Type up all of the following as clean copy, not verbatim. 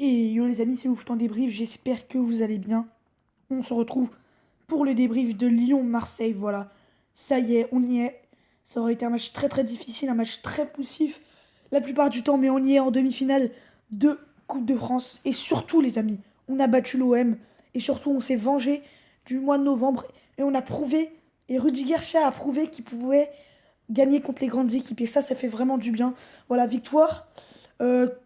Et yo les amis, c'est Ouf en débrief, j'espère que vous allez bien. On se retrouve pour le débrief de Lyon-Marseille, voilà. Ça y est, on y est. Ça aurait été un match très très difficile, un match très poussif la plupart du temps, mais on y est en demi-finale de Coupe de France. Et surtout les amis, on a battu l'OM. Et surtout, on s'est vengé du mois de novembre. Et on a prouvé, et Rudy Garcia a prouvé qu'il pouvait gagner contre les grandes équipes. Et ça fait vraiment du bien. Voilà, victoire.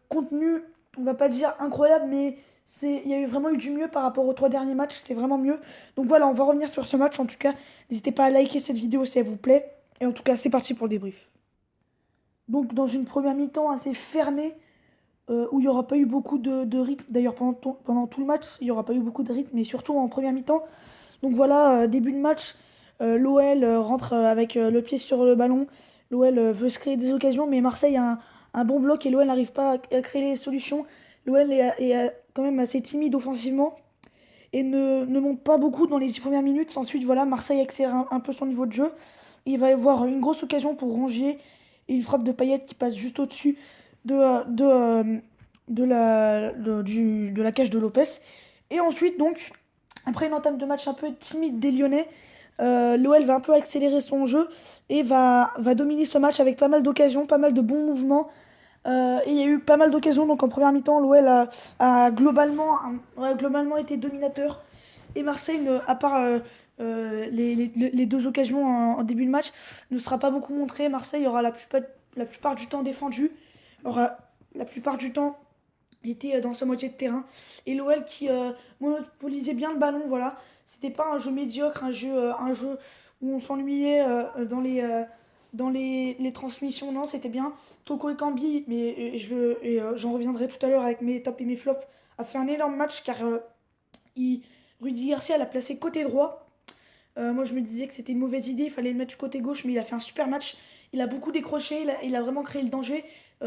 Contenu, on va pas dire incroyable, mais il y a eu vraiment eu du mieux par rapport aux trois derniers matchs, c'était vraiment mieux. Donc voilà, on va revenir sur ce match. En tout cas, n'hésitez pas à liker cette vidéo si elle vous plaît. Et en tout cas, c'est parti pour le débrief. Donc dans une première mi-temps assez fermée, où il n'y aura pas eu beaucoup de rythme. D'ailleurs, pendant tout le match, il n'y aura pas eu beaucoup de rythme, mais surtout en première mi-temps. Donc voilà, début de match, l'OL rentre avec le pied sur le ballon. L'OL veut se créer des occasions, mais Marseille a un bon bloc et l'OL n'arrive pas à créer les solutions. L'OL est quand même assez timide offensivement et ne monte pas beaucoup dans les 10 premières minutes. Ensuite, voilà, Marseille accélère un peu son niveau de jeu. Et il va y avoir une grosse occasion pour Rongier et une frappe de Payet qui passe juste au-dessus de, euh, de, euh, de la cage de Lopez. Et ensuite, donc, après une entame de match un peu timide des Lyonnais, l'OL va un peu accélérer son jeu et va dominer ce match avec pas mal d'occasions, pas mal de bons mouvements. Et il y a eu pas mal d'occasions, donc en première mi-temps, l'OL a globalement été dominateur. Et Marseille, à part les deux occasions en début de match, ne sera pas beaucoup montré. Marseille aura la plupart du temps défendu, aura la plupart du temps était dans sa moitié de terrain. Et l'OL qui monopolisait bien le ballon, voilà. C'était pas un jeu médiocre, un jeu où on s'ennuyait dans les transmissions, non, c'était bien. Toko Ekambi, mais j'en reviendrai tout à l'heure avec mes tops et mes flops, a fait un énorme match car il, Rudy Garcia l'a placé côté droit. Moi, je me disais que c'était une mauvaise idée, il fallait le mettre du côté gauche, mais il a fait un super match. Il a beaucoup décroché, il a vraiment créé le danger,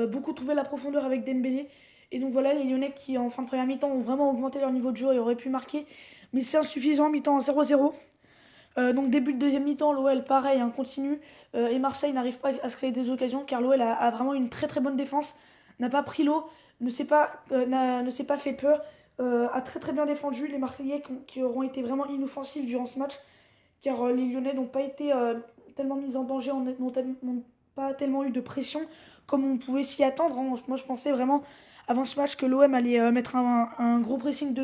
beaucoup trouvé la profondeur avec Dembélé. Et donc voilà, les Lyonnais qui, en fin de première mi-temps, ont vraiment augmenté leur niveau de jeu et auraient pu marquer. Mais c'est insuffisant, mi-temps 0-0. Donc début de deuxième mi-temps, l'OL pareil, hein, continue. Et Marseille n'arrive pas à se créer des occasions car l'OL a vraiment une très très bonne défense. N'a pas pris l'eau, ne s'est pas fait peur. A très très bien défendu les Marseillais qui auront été vraiment inoffensifs durant ce match car les Lyonnais n'ont pas été tellement mis en danger, n'ont pas tellement eu de pression comme on pouvait s'y attendre, hein. Moi, je pensais vraiment avant ce match que l'OM allait mettre un gros pressing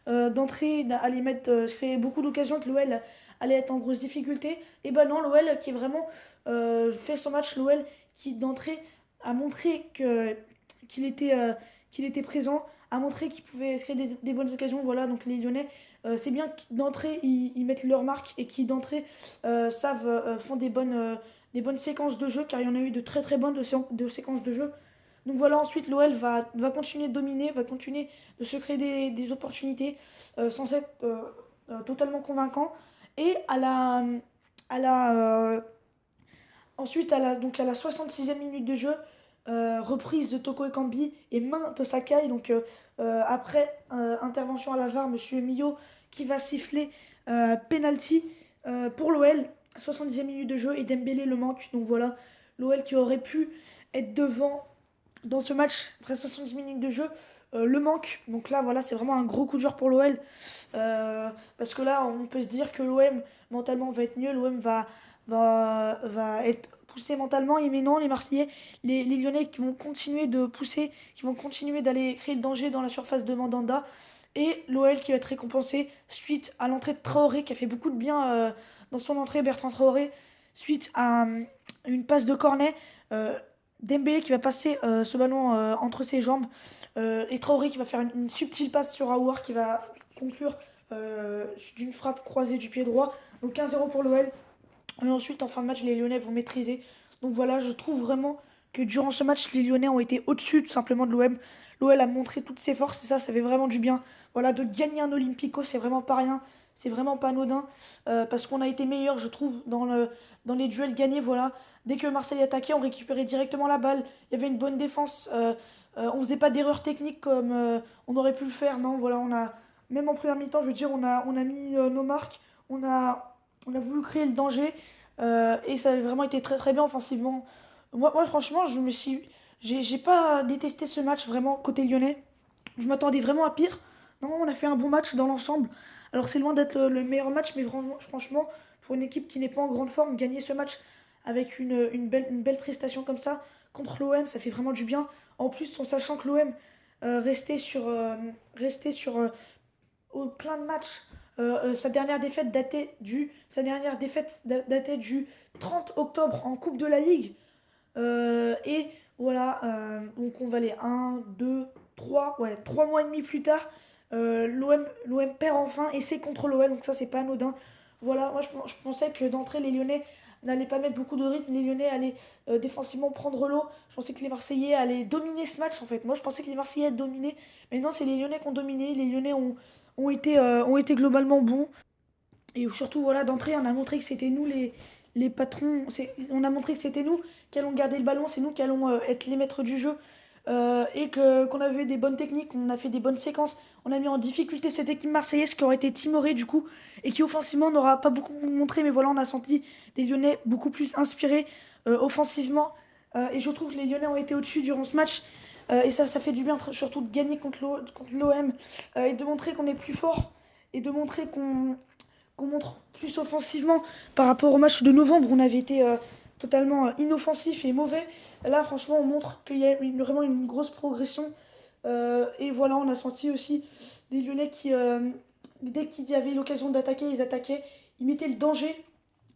d'entrée, allait créer beaucoup d'occasions, que l'OL allait être en grosse difficulté. Et ben non, l'OL qui est vraiment fait son match, l'OL qui d'entrée a montré qu'il était présent, a montré qu'il pouvait se créer des bonnes occasions. Voilà, donc les Lyonnais, c'est bien d'entrée, ils mettent leur marque et qui d'entrée font des bonnes séquences de jeu, car il y en a eu de très très bonnes de séquences de jeu. Donc voilà, ensuite l'OL va continuer de dominer, va continuer de se créer des opportunités sans être totalement convaincant. Et à la, ensuite, donc à la 66e minute de jeu, reprise de Toko Ekambi et main de Sakai. Donc après intervention à la VAR, Monsieur Millot qui va siffler penalty pour l'OL. 70e minute de jeu et Dembélé le manque. Donc voilà, l'OL qui aurait pu être devant dans ce match après 70 minutes de jeu le manque. Donc là, voilà, c'est vraiment un gros coup de joueur pour l'OL. Parce que là, on peut se dire que l'OM mentalement va être mieux. L'OM va être poussé mentalement. Et mais non, les Marseillais, les Lyonnais qui vont continuer de pousser, qui vont continuer d'aller créer le danger dans la surface de Mandanda. Et l'OL qui va être récompensé suite à l'entrée de Traoré, qui a fait beaucoup de bien dans son entrée, Bertrand Traoré, suite à une passe de Cornet. Dembélé qui va passer ce ballon entre ses jambes et Traoré qui va faire une subtile passe sur Aouar qui va conclure d'une frappe croisée du pied droit. Donc 1-0 pour l'OL. Et ensuite, en fin de match, les Lyonnais vont maîtriser. Donc voilà, je trouve vraiment que durant ce match, les Lyonnais ont été au-dessus tout simplement de l'OM. L'OL a montré toutes ses forces et ça fait vraiment du bien. Voilà, de gagner un Olympico, c'est vraiment pas rien. C'est vraiment pas anodin. Parce qu'on a été meilleur, je trouve, dans les duels gagnés. Voilà. Dès que Marseille attaquait, on récupérait directement la balle. Il y avait une bonne défense. On faisait pas d'erreurs techniques comme on aurait pu le faire. Non, voilà, même en première mi-temps, je veux dire, on a mis nos marques. On a voulu créer le danger. Et ça a vraiment été très très bien offensivement. Moi franchement, j'ai pas détesté ce match vraiment côté lyonnais. Je m'attendais vraiment à pire. Non, on a fait un bon match dans l'ensemble. Alors c'est loin d'être le meilleur match, mais franchement, pour une équipe qui n'est pas en grande forme, gagner ce match avec une belle prestation comme ça contre l'OM, ça fait vraiment du bien. En plus, en sachant que l'OM restait sur plein de matchs. Sa dernière défaite datait du 30 octobre en Coupe de la Ligue. Et voilà, donc on va aller un 2 3 ouais, 3 mois et demi plus tard. L'OM perd enfin et c'est contre l'OL, donc ça c'est pas anodin. Voilà, moi je pensais que d'entrée les Lyonnais n'allaient pas mettre beaucoup de rythme, les Lyonnais allaient défensivement prendre l'eau. Je pensais que les Marseillais allaient dominer ce match en fait. Moi je pensais que les Marseillais allaient dominer, mais non, c'est les Lyonnais qui ont dominé. Les Lyonnais ont été globalement bons. Et surtout, voilà, d'entrée, on a montré que c'était nous les patrons. On a montré que c'était nous qui allons garder le ballon, c'est nous qui allons être les maîtres du jeu. Qu'on avait des bonnes techniques, on a fait des bonnes séquences. On a mis en difficulté cette équipe marseillaise qui aurait été timorée du coup et qui offensivement n'aura pas beaucoup montré. Mais voilà, on a senti des Lyonnais beaucoup plus inspirés offensivement. Et je trouve que les Lyonnais ont été au-dessus durant ce match. Et ça fait du bien, surtout de gagner contre l'OM et de montrer qu'on est plus fort et de montrer qu'on montre plus offensivement par rapport au match de novembre où on avait été totalement inoffensif et mauvais. Là, franchement, on montre qu'il y a vraiment une grosse progression. Et voilà, on a senti aussi des Lyonnais qui, dès qu'ils avaient l'occasion d'attaquer, ils attaquaient. Ils mettaient le danger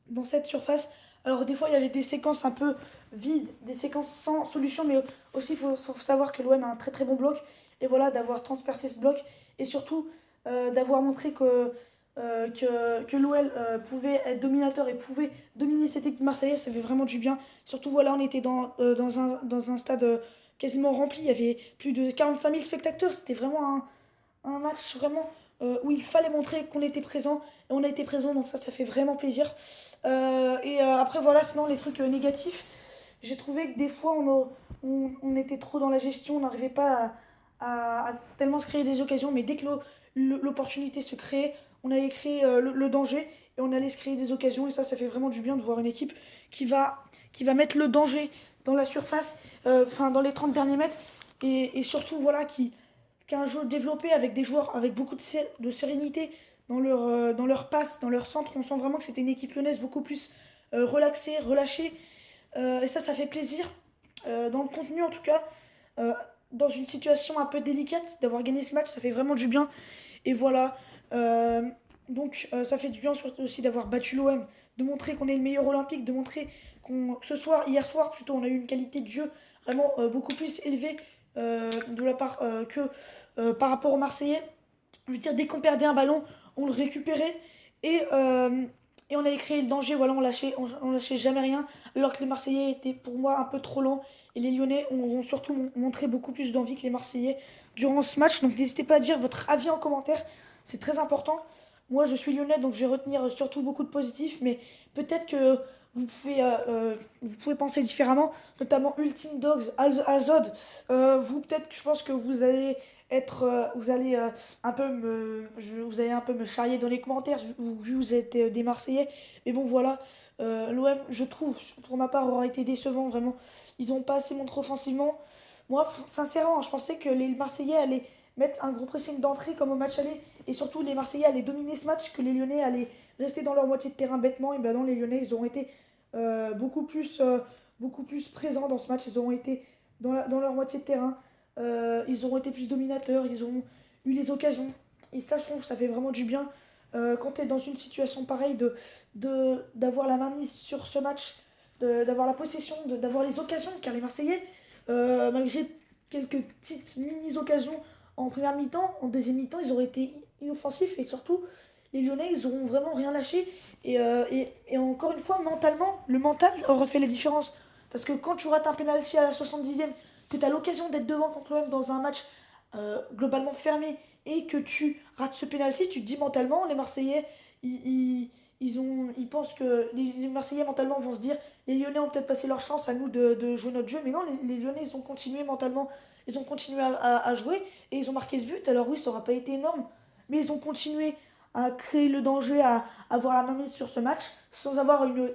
dans cette surface. Alors, des fois, il y avait des séquences un peu vides, des séquences sans solution, mais aussi, faut savoir que l'OM a un très très bon bloc. Et voilà, d'avoir transpercé ce bloc et surtout d'avoir montré que l'OL pouvait être dominateur et pouvait dominer cette équipe marseillaise, ça fait vraiment du bien. Surtout, voilà, on était dans un stade quasiment rempli, il y avait plus de 45 000 spectateurs, c'était vraiment un match vraiment où il fallait montrer qu'on était présent, et on a été présent, donc ça fait vraiment plaisir. Après, voilà, sinon, les trucs négatifs, j'ai trouvé que des fois, on était trop dans la gestion, on n'arrivait pas à tellement se créer des occasions, mais dès que l'opportunité se créait, on allait créer le danger et on allait se créer des occasions. Et ça fait vraiment du bien de voir une équipe qui qui va mettre le danger dans la surface, enfin dans les 30 derniers mètres. Et surtout, voilà, qui a un jeu développé avec des joueurs avec beaucoup de sérénité dans leur passe, dans leur centre. On sent vraiment que c'était une équipe lyonnaise beaucoup plus relaxée, relâchée. Et ça fait plaisir. Dans le contenu, en tout cas, euh, dans une situation un peu délicate, d'avoir gagné ce match, ça fait vraiment du bien. Et voilà. Euh, ça fait du bien surtout aussi d'avoir battu l'OM, de montrer qu'on est le meilleur olympique, de montrer hier soir plutôt, on a eu une qualité de jeu vraiment beaucoup plus élevée de la part que par rapport aux Marseillais. Je veux dire, dès qu'on perdait un ballon, on le récupérait et, euh, et on allait créer le danger. Voilà, on lâchait jamais rien. Alors que les Marseillais étaient pour moi un peu trop lents. Et les Lyonnais ont surtout montré beaucoup plus d'envie que les Marseillais durant ce match. Donc n'hésitez pas à dire votre avis en commentaire. C'est très important. Moi, je suis lyonnais, donc je vais retenir surtout beaucoup de positifs, mais peut-être que vous pouvez penser différemment, notamment Ultime Dogs, Azod. Peut-être que je pense que vous allez vous allez un peu me charrier dans les commentaires, vu que vous êtes des Marseillais. Mais bon, voilà, l'OM, je trouve, pour ma part, aura été décevant, vraiment. Ils ont pas assez montré offensivement. Moi, sincèrement, je pensais que les Marseillais allaient mettre un gros pressing d'entrée comme au match aller et surtout les Marseillais allaient dominer ce match, que les Lyonnais allaient rester dans leur moitié de terrain bêtement. Et ben non, les Lyonnais ils ont été beaucoup plus présents dans ce match, ils ont été dans leur moitié de terrain. Ils ont été plus dominateurs, ils ont eu les occasions. Et ça, je trouve, ça fait vraiment du bien quand tu es dans une situation pareille d'avoir la main mise sur ce match, d'avoir la possession, d'avoir les occasions, car les Marseillais, malgré quelques petites mini-occasions en première mi-temps, en deuxième mi-temps, ils auraient été inoffensifs et surtout, les Lyonnais, ils auront vraiment rien lâché. Et encore une fois, mentalement, le mental aura fait la différence. Parce que quand tu rates un penalty à la 70e, que tu as l'occasion d'être devant contre l'OM dans un match globalement fermé et que tu rates ce penalty, tu te dis mentalement, les Marseillais, ils pensent que les Marseillais mentalement vont se dire les Lyonnais ont peut-être passé leur chance à nous de jouer notre jeu, mais non, les Lyonnais ils ont continué mentalement, ils ont continué à jouer et ils ont marqué ce but. Alors oui, ça aura pas été énorme, mais ils ont continué à créer le danger, à avoir la main mise sur ce match sans avoir une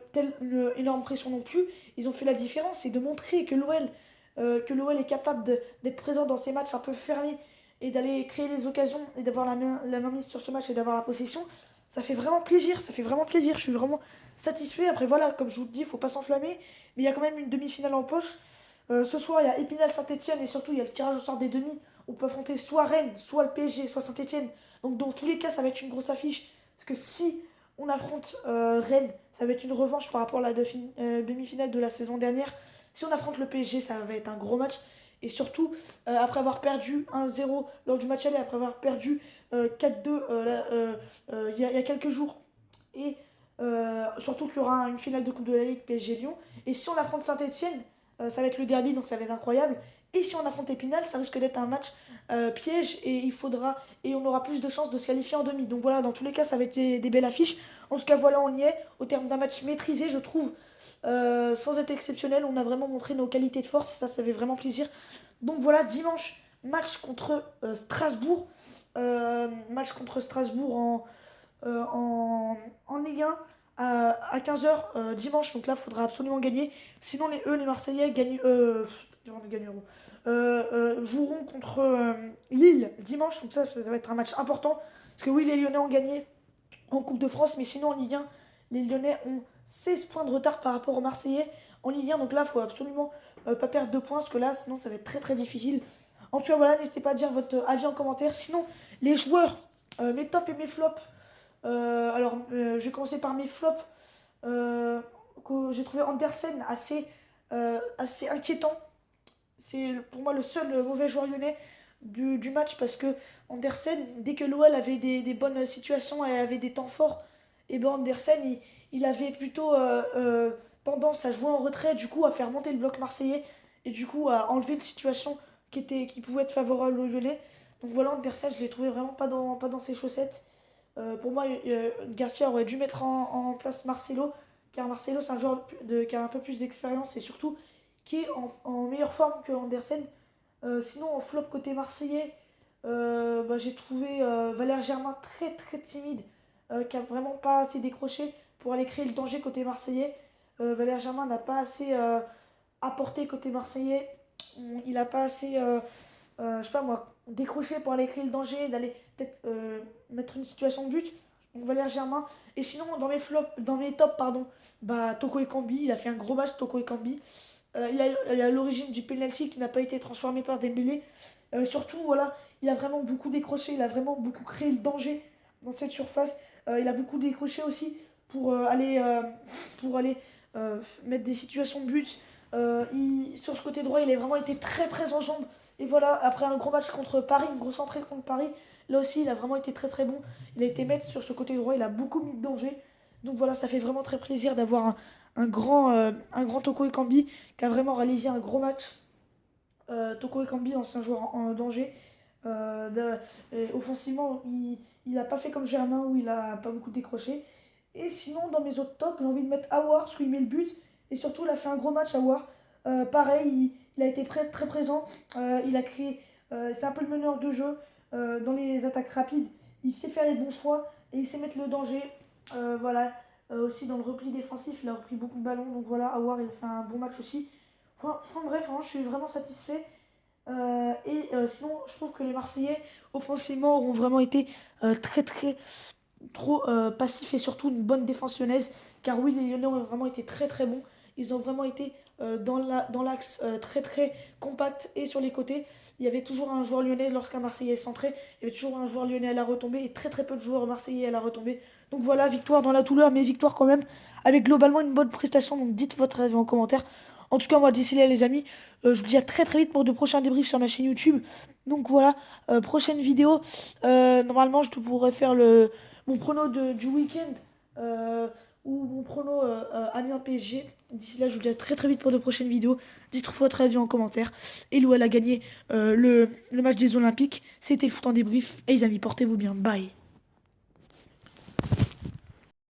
énorme pression non plus. Ils ont fait la différence et de montrer que l'OL est capable d'être présent dans ces matchs un peu fermés et d'aller créer les occasions et d'avoir la main mise sur ce match et d'avoir la possession, ça fait vraiment plaisir, ça fait vraiment plaisir. Je suis vraiment satisfait. Après, voilà, comme je vous le dis, il faut pas s'enflammer, mais il y a quand même une demi-finale en poche. Ce soir, il y a Épinal Saint-Etienne et surtout, il y a le tirage au sort des demi. On peut affronter soit Rennes, soit le PSG, soit Saint-Etienne. Donc, dans tous les cas, ça va être une grosse affiche. Parce que si on affronte Rennes, ça va être une revanche par rapport à la demi-finale de la saison dernière. Si on affronte le PSG, ça va être un gros match. Et surtout, après avoir perdu 1-0 lors du match aller, après avoir perdu 4-2 il y a quelques jours, et surtout qu'il y aura une finale de Coupe de la Ligue PSG Lyon. Et si on affronte Saint-Etienne, ça va être le derby, donc ça va être incroyable. Et si on affronte Épinal, ça risque d'être un match piège et on aura plus de chances de se qualifier en demi. Donc voilà, dans tous les cas, ça va être des belles affiches. En tout cas, voilà, on y est. Au terme d'un match maîtrisé, je trouve, sans être exceptionnel, on a vraiment montré nos qualités de force et ça fait vraiment plaisir. Donc voilà, dimanche, match contre Strasbourg. Match contre Strasbourg en Ligue 1 à 15h dimanche. Donc là, il faudra absolument gagner. Sinon, les Marseillais gagneront. Joueront contre Lille dimanche. Donc ça va être un match important. Parce que oui, les Lyonnais ont gagné en Coupe de France. Mais sinon, en Ligue 1, les Lyonnais ont 16 points de retard par rapport aux Marseillais en Ligue 1. Donc là, il faut absolument pas perdre 2 points. Parce que là, sinon, ça va être très très difficile. En tout cas, voilà, n'hésitez pas à dire votre avis en commentaire. Sinon, les joueurs, mes tops et mes flops. Je vais commencer par mes flops. Que j'ai trouvé Andersen assez inquiétant. C'est pour moi le seul mauvais joueur lyonnais du match parce que Andersen, dès que l'OL avait des bonnes situations et avait des temps forts, et ben Andersen il avait plutôt tendance à jouer en retrait, du coup à faire monter le bloc marseillais et du coup à enlever une situation qui pouvait être favorable aux Lyonnais. Donc voilà, Andersen, je l'ai trouvé vraiment pas dans ses chaussettes. Pour moi, Garcia aurait dû mettre en place Marcelo, car Marcelo c'est un joueur qui a un peu plus d'expérience et surtout qui est en meilleure forme que Andersen. Sinon, en flop côté marseillais, j'ai trouvé Valère Germain très très timide, qui a vraiment pas assez décroché pour aller créer le danger côté marseillais. Valère Germain n'a pas assez apporté côté marseillais. Il n'a pas assez, je sais pas moi, décroché pour aller créer le danger, d'aller peut-être mettre une situation de but. Donc Valère Germain. Et sinon, dans mes tops, pardon, Toko Ekambi, il a fait un gros match, Toko Ekambi. Il a l'origine du penalty qui n'a pas été transformé par Dembélé. Surtout, voilà, il a vraiment beaucoup décroché, il a vraiment beaucoup créé le danger dans cette surface. Il a beaucoup décroché aussi pour aller mettre des situations de but. Sur ce côté droit, il a vraiment été très très en jambes. Et voilà, après un gros match contre Paris, une grosse entrée contre Paris, là aussi, il a vraiment été très très bon. Il a été maître sur ce côté droit, il a beaucoup mis de danger. Donc voilà, ça fait vraiment très plaisir d'avoir un grand Toko Ekambi qui a vraiment réalisé un gros match. Toko Ekambi, ancien joueur en danger. Offensivement, il a pas fait comme Germain où il a pas beaucoup décroché. Et sinon, dans mes autres tops, j'ai envie de mettre Aouar parce qu'il met le but. Et surtout, il a fait un gros match, Aouar. Pareil, il a été très présent. Il a créé. C'est un peu le meneur de jeu dans les attaques rapides. Il sait faire les bons choix et il sait mettre le danger. Voilà. Aussi dans le repli défensif, il a repris beaucoup de ballons. Donc voilà, Aouar, il a fait un bon match aussi. Bref, je suis vraiment satisfait. Sinon, je trouve que les Marseillais, offensivement, auront vraiment été très très trop passifs et surtout une bonne défense lyonnaise. Car oui, les Lyonnais ont vraiment été très très bons. Ils ont vraiment été dans l'axe très très compact et sur les côtés. Il y avait toujours un joueur lyonnais lorsqu'un Marseillais est centré. Il y avait toujours un joueur lyonnais à la retombée et très très peu de joueurs marseillais à la retombée. Donc voilà, victoire dans la douleur, mais victoire quand même avec globalement une bonne prestation. Donc dites votre avis en commentaire. En tout cas, moi, d'ici là, les amis, je vous dis à très très vite pour de prochains débriefs sur ma chaîne YouTube. Donc voilà, prochaine vidéo. Normalement, je pourrais faire mon prono du week-end ou mon prono Amiens PSG. D'ici là, je vous dis à très très vite pour de prochaines vidéos. Dites votre avis en commentaire. Et Lou, elle a gagné le match des Olympiques. C'était le foot en débrief. Et les amis, portez-vous bien. Bye.